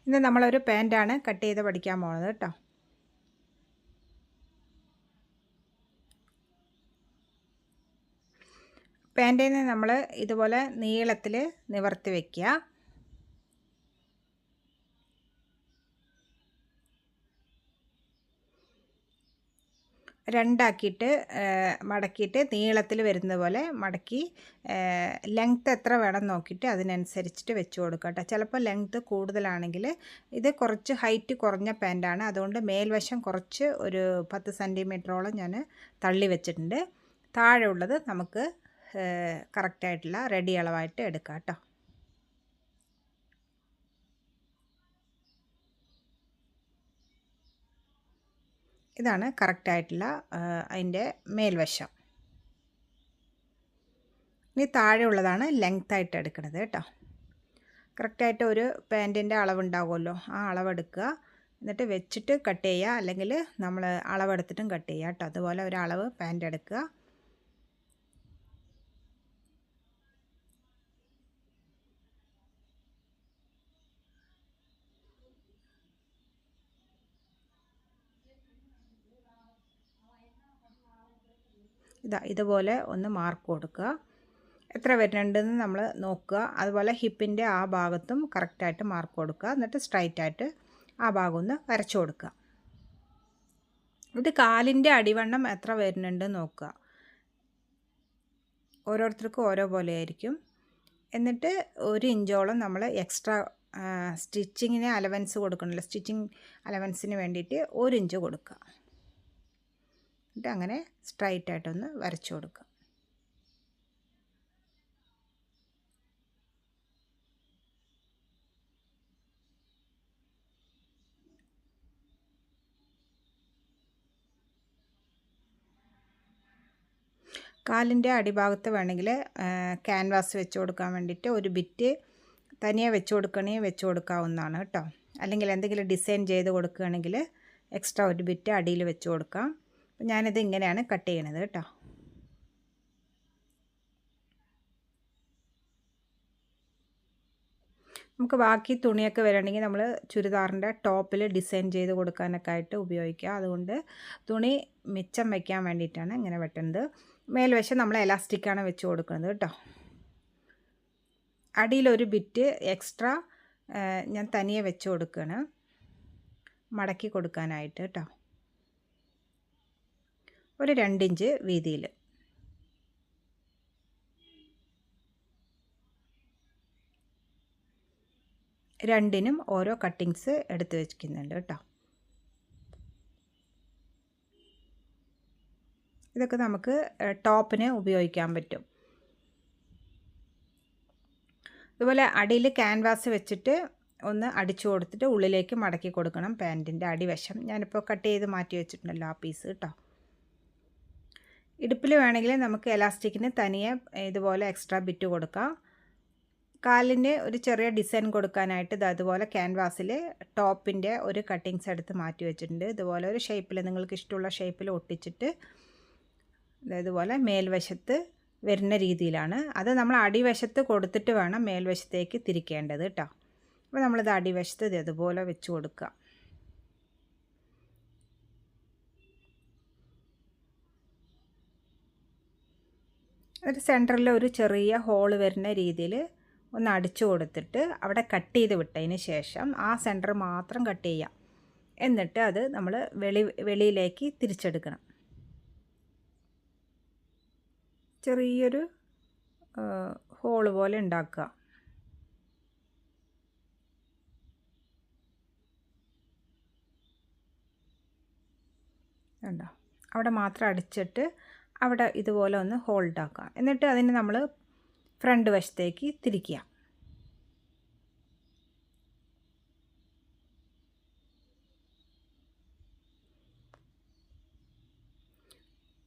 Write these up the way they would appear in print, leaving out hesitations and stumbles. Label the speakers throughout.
Speaker 1: ഇന്ന് നമ്മളൊരു പാൻറ്റാണ് കട്ട് ചെയ്ത് പഠിക്കാൻ പോകുന്നത് കേട്ടോ. പാൻറ്റിനെ നമ്മൾ ഇതുപോലെ നീളത്തിൽ നിവർത്തി വയ്ക്കുക. രണ്ടാക്കിയിട്ട് മടക്കിയിട്ട് നീളത്തിൽ വരുന്ന പോലെ മടക്കി ലെങ്ത്ത് എത്ര വേണം നോക്കിയിട്ട് അതിനനുസരിച്ചിട്ട് വെച്ച് കൊടുക്കുക കേട്ടോ. ചിലപ്പോൾ ലെങ്ത്ത് കൂടുതലാണെങ്കിൽ ഇത് കുറച്ച് ഹൈറ്റ് കുറഞ്ഞ പാൻറ്റാണ്, അതുകൊണ്ട് മേൽവശം കുറച്ച് ഒരു 10 സെൻറ്റിമീറ്ററോളം ഞാൻ തള്ളി വെച്ചിട്ടുണ്ട്. താഴെ ഉള്ളത് നമുക്ക് കറക്റ്റായിട്ടുള്ള റെഡി അളവായിട്ട് എടുക്കാം കേട്ടോ. ഇതാണ് കറക്റ്റായിട്ടുള്ള അതിൻ്റെ മേൽവശം. ഇനി താഴെ ഉള്ളതാണ് ലെങ്ത്തായിട്ട് എടുക്കുന്നത് കേട്ടോ. കറക്റ്റായിട്ട് ഒരു പാൻറ്റിൻ്റെ അളവുണ്ടാകുമല്ലോ, ആ അളവെടുക്കുക. എന്നിട്ട് വെച്ചിട്ട് കട്ട് ചെയ്യുക, അല്ലെങ്കിൽ നമ്മൾ അളവെടുത്തിട്ടും കട്ട് ചെയ്യുക കേട്ടോ. അതുപോലെ ഒരു അളവ് പാൻറ്റ് എടുക്കുക. ഇതുപോലെ ഒന്ന് മാർക്ക് കൊടുക്കുക. എത്ര വരുന്നുണ്ടെന്ന് നമ്മൾ നോക്കുക. അതുപോലെ ഹിപ്പിൻ്റെ ആ ഭാഗത്തും കറക്റ്റായിട്ട് മാർക്ക് കൊടുക്കുക. എന്നിട്ട് സ്ട്രൈറ്റായിട്ട് ആ ഭാഗം ഒന്ന് വരച്ചു കൊടുക്കുക. ഇത് കാലിൻ്റെ അടിവണ്ണം എത്ര വരുന്നുണ്ട് നോക്കുക. ഓരോരുത്തർക്കും ഓരോ പോലെ ആയിരിക്കും. എന്നിട്ട് 1 ഇഞ്ചോളം നമ്മൾ എക്സ്ട്രാ സ്റ്റിച്ചിങ്ങിന് അലവൻസ് കൊടുക്കണമല്ലോ, സ്റ്റിച്ചിങ് അലവൻസിന് വേണ്ടിയിട്ട് 1 ഇഞ്ച് കൊടുക്കുക. എന്നിട്ട് അങ്ങനെ സ്ട്രൈറ്റായിട്ടൊന്ന് വരച്ചു കൊടുക്കുക. കാലിൻ്റെ അടിഭാഗത്ത് വേണമെങ്കിൽ ക്യാൻവാസ് വെച്ച് കൊടുക്കാൻ വേണ്ടിയിട്ട് ഒരു ബിറ്റ് തനിയെ വെച്ച് കൊടുക്കാവുന്നതാണ് കേട്ടോ. അല്ലെങ്കിൽ എന്തെങ്കിലും ഡിസൈൻ ചെയ്ത് കൊടുക്കുകയാണെങ്കിൽ എക്സ്ട്രാ ഒരു ബിറ്റ് അടിയിൽ വെച്ച് കൊടുക്കാം. അപ്പം ഞാനിത് ഇങ്ങനെയാണ് കട്ട് ചെയ്യണത് കേട്ടോ. നമുക്ക് ബാക്കി തുണിയൊക്കെ വരണമെങ്കിൽ നമ്മൾ ചുരിദാറിൻ്റെ ടോപ്പിൽ ഡിസൈൻ ചെയ്ത് കൊടുക്കാനൊക്കെ ആയിട്ട് ഉപയോഗിക്കുക. അതുകൊണ്ട് തുണി മിച്ചം വയ്ക്കാൻ വേണ്ടിയിട്ടാണ് ഇങ്ങനെ വെട്ടുന്നത്. മേൽവശം നമ്മൾ എലാസ്റ്റിക്കാണ് വെച്ച് കൊടുക്കുന്നത് കേട്ടോ. അടിയിലൊരു ബിറ്റ് എക്സ്ട്രാ ഞാൻ തനിയെ വെച്ച് കൊടുക്കുകയാണ്, മടക്കി കൊടുക്കാനായിട്ട് കേട്ടോ. ഒരു 2 ഇഞ്ച് വീതിയിൽ. രണ്ടിനും ഓരോ കട്ടിങ്സ് എടുത്ത് വയ്ക്കുന്നുണ്ട് കേട്ടോ. ഇതൊക്കെ നമുക്ക് ടോപ്പിന് ഉപയോഗിക്കാൻ പറ്റും. അതുപോലെ അടിയിൽ ക്യാൻവാസ് വെച്ചിട്ട് ഒന്ന് അടിച്ചു കൊടുത്തിട്ട് ഉള്ളിലേക്ക് മടക്കി കൊടുക്കണം പാൻറ്റിൻ്റെ അടിവശം. ഞാനിപ്പോൾ കട്ട് ചെയ്ത് മാറ്റി വെച്ചിട്ടുണ്ടല്ലോ ആ പീസ് കേട്ടോ. ഇടുപ്പിൽ വേണമെങ്കിൽ നമുക്ക് എലാസ്റ്റിക്കിന് തനിയെ ഇതുപോലെ എക്സ്ട്രാ ബിറ്റ് കൊടുക്കാം. കാലിന് ഒരു ചെറിയ ഡിസൈൻ കൊടുക്കാനായിട്ട് അതുപോലെ ക്യാൻവാസിൽ ടോപ്പിൻ്റെ ഒരു കട്ടിങ്സ് എടുത്ത് മാറ്റി വെച്ചിട്ടുണ്ട്. ഇതുപോലെ ഒരു ഷേപ്പിൽ നിങ്ങൾക്ക് ഇഷ്ടമുള്ള ഷേപ്പിൽ ഒട്ടിച്ചിട്ട് ഇതുപോലെ മേൽവശത്ത് വരുന്ന രീതിയിലാണ്. അത് നമ്മൾ അടിവശത്ത് കൊടുത്തിട്ട് വേണം മേൽവശത്തേക്ക് തിരിക്കേണ്ടത് കേട്ടോ. അപ്പോൾ നമ്മളിത് അടിവശത്ത് ഇതുപോലെ വെച്ച് കൊടുക്കുക. എന്നിട്ട് സെൻറ്ററിൽ ഒരു ചെറിയ ഹോൾ വരുന്ന രീതിയിൽ ഒന്ന് അടിച്ചു കൊടുത്തിട്ട് അവിടെ കട്ട് ചെയ്ത് വിട്ടതിന് ശേഷം ആ സെൻറ്റർ മാത്രം കട്ട് ചെയ്യാം. എന്നിട്ട് അത് നമ്മൾ വെളിയിലേക്ക് തിരിച്ചെടുക്കണം. ചെറിയൊരു ഹോള് പോലെ ഉണ്ടാക്കുക. കണ്ടോ, അവിടെ മാത്രം അടിച്ചിട്ട് അവിടെ ഇതുപോലെ ഒന്ന് ഹോൾഡാക്കുക. എന്നിട്ട് അതിന് നമ്മൾ ഫ്രണ്ട് വശത്തേക്ക് തിരിക്കുക.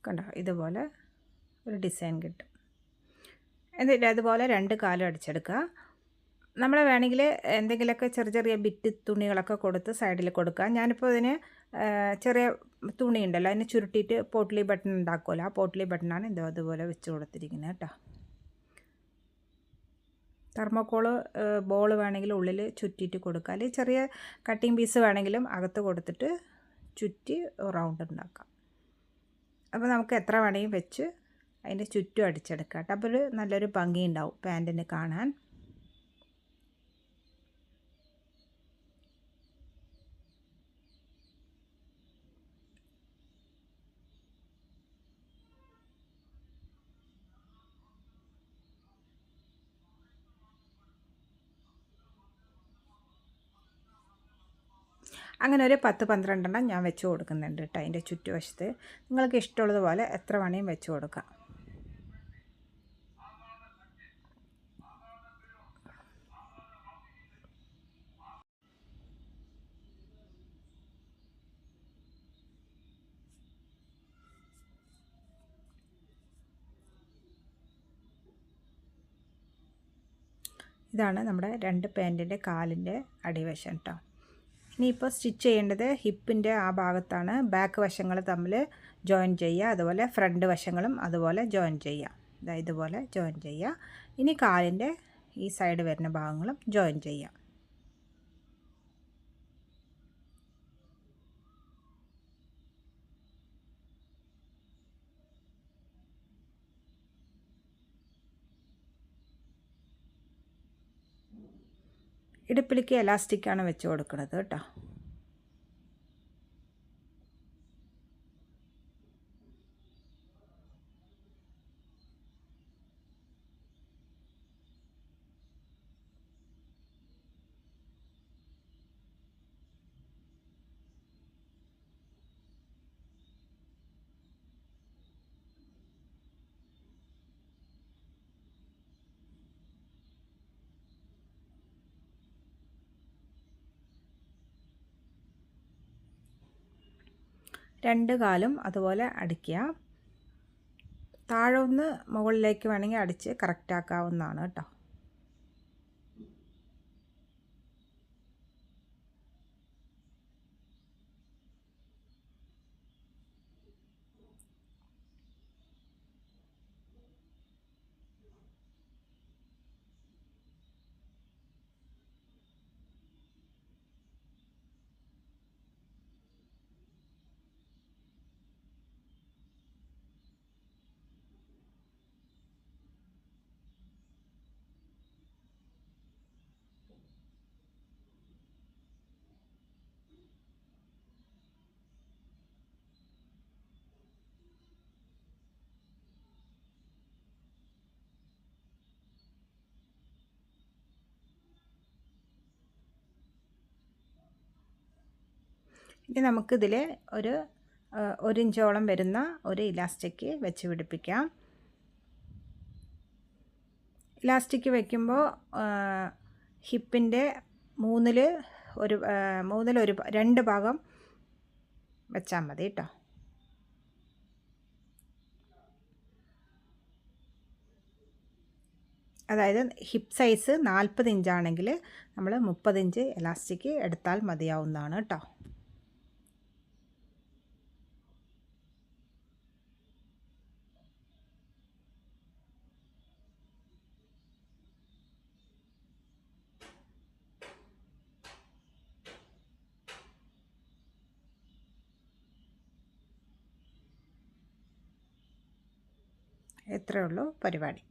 Speaker 1: കണ്ടോ, ഇതുപോലെ ഒരു ഡിസൈൻ കിട്ടും. എന്നിട്ട് അതുപോലെ 2 കാലും അടിച്ചെടുക്കുക. നമ്മൾ വേണമെങ്കിൽ എന്തെങ്കിലുമൊക്കെ ചെറിയ ബിറ്റ് തുണികളൊക്കെ കൊടുത്ത് സൈഡിൽ കൊടുക്കുക. ഞാനിപ്പോൾ ഇതിന് ചെറിയ തുണി ഉണ്ടല്ലോ, അതിന് ചുരുട്ടിയിട്ട് പോട്ട്ലി ബട്ടൺ ഉണ്ടാക്കുമല്ലോ, ആ പോട്ട്ലി ബട്ടണാണ് അതുപോലെ വെച്ച് കൊടുത്തിരിക്കുന്നത് കേട്ടോ. തെർമോക്കോൾ ബോൾ വേണമെങ്കിൽ ഉള്ളിൽ ചുറ്റിയിട്ട് കൊടുക്കുക, അല്ലെങ്കിൽ ചെറിയ കട്ടിങ് പീസ് വേണമെങ്കിലും അകത്ത് കൊടുത്തിട്ട് ചുറ്റി റൗണ്ട് ഉണ്ടാക്കാം. അപ്പോൾ നമുക്ക് എത്ര വേണമെങ്കിലും വെച്ച് അതിൻ്റെ ചുറ്റും അടിച്ചെടുക്കാം കേട്ടോ. അപ്പോൾ ഒരു നല്ലൊരു ഭംഗി ഉണ്ടാവും പാൻറ്റിന് കാണാൻ. അങ്ങനെ ഒരു 10-12 ഞാൻ വെച്ച് കൊടുക്കുന്നുണ്ട് കേട്ടോ അതിൻ്റെ ചുറ്റുവശത്ത്. നിങ്ങൾക്ക് ഇഷ്ടമുള്ളതുപോലെ എത്ര വേണമെങ്കിലും വെച്ച് കൊടുക്കാം. ഇതാണ് നമ്മുടെ 2 പാൻറ്റിൻ്റെ കാലിൻ്റെ അടിവശം കേട്ടോ. ഇനിയിപ്പോൾ സ്റ്റിച്ച് ചെയ്യേണ്ടത് ഹിപ്പിൻ്റെ ആ ഭാഗത്താണ്. ബാക്ക് വശങ്ങൾ തമ്മിൽ ജോയിൻ ചെയ്യുക, അതുപോലെ ഫ്രണ്ട് വശങ്ങളും അതുപോലെ ജോയിൻ ചെയ്യുക. ഇതുപോലെ ജോയിൻ ചെയ്യുക. ഇനി കാലിൻ്റെ ഈ സൈഡ് വരുന്ന ഭാഗങ്ങളും ജോയിൻ ചെയ്യാം. ഇടുപ്പിലേക്ക് എലാസ്റ്റിക്കാണ് വെച്ച് കൊടുക്കുന്നത് കേട്ടോ. രണ്ട് കാലും അതുപോലെ അടിക്കുക. താഴെ ഒന്ന് മുകളിലേക്ക് വേണമെങ്കിൽ അടിച്ച് കറക്റ്റാക്കാവുന്നതാണ് കേട്ടോ. ഇനി നമുക്കിതിൽ ഒരു 1 ഇഞ്ചോളം വരുന്ന ഒരു ഇലാസ്റ്റിക് വെച്ച് പിടിപ്പിക്കാം. ഇലാസ്റ്റിക് വയ്ക്കുമ്പോൾ ഹിപ്പിൻ്റെ മൂന്നിൽ ഒരു 2 ഭാഗം വെച്ചാൽ മതി കേട്ടോ. അതായത് ഹിപ്പ് സൈസ് 40 ഇഞ്ചാണെങ്കിൽ നമ്മൾ 30 ഇഞ്ച് ഇലാസ്റ്റിക് എടുത്താൽ മതിയാവുന്നതാണ് കേട്ടോ. എത്രയേ ഉള്ളൂ പരിപാടി.